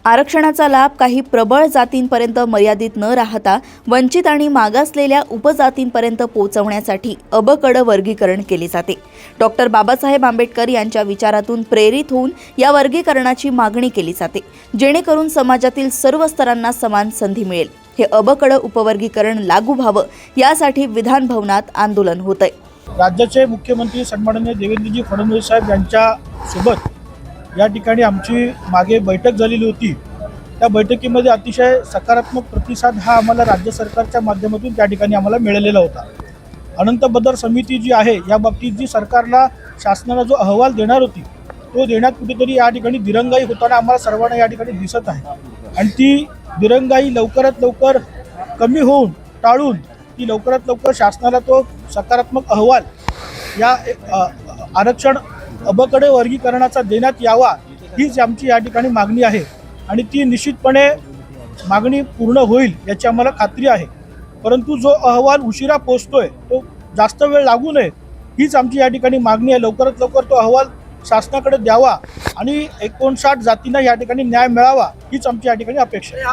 आरक्षणाचा लाभ काही प्रबळ जातींपर्यंत मर्यादित न राहता वंचित आणि मागासलेल्या उपजातींपर्यंत पोहोचवण्यासाठी अ ब क ड वर्गीकरण केले जाते। डॉक्टर बाबासाहेब आंबेडकर यांच्या विचारातून प्रेरित होऊन या वर्गीकरणाची मागणी केली जाते, जेणेकरून समाजातील सर्व स्तरांना समान संधी मिळेल। हे अ ब क ड उपवर्गीकरण लागू व्हावं यासाठी विधान भवनात आंदोलन होतंय। राज्याचे मुख्यमंत्री सन्माननीय देवेंद्रजी फडणवीस साहेब यांच्या सोबत या ठिकाणी आमची मागे बैठक झालेली होती। त्या बैठकीमध्ये अतिशय सकारात्मक प्रतिसाद हा आम्हाला राज्य सरकारच्या माध्यमातून त्या ठिकाणी आम्हाला मिळालेला होता। अनंत बदर समिती जी आहे या बाबतीत जी सरकारला शासनाला जो अहवाल देणार होती तो देण्यात कुठेतरी या ठिकाणी दिरंगाई होताना आम्हाला सर्वांना या ठिकाणी दिसत आहे आणि ती दिरंगाई लवकरात लवकर कमी होऊन टाळून ती लवकरात लवकर शासनाला तो सकारात्मक अहवाल या आरक्षण अ ब क ड वर्गीकरणाचा देण्यात यावा हीच आमची या ठिकाणी मागणी आहे आणि ती निश्चितपणे मागणी पूर्ण होईल याची आम्हाला खात्री आहे। परंतु जो अहवाल उशिरा पोहोचतोय तो जास्त वेळ लागू नये हीच आमची या ठिकाणी मागणी आहे। लवकरात लवकर तो अहवाल शासनाकडे द्यावा आणि 59 जातींना या ठिकाणी न्याय मिळावा हीच आमची या ठिकाणी अपेक्षा आहे।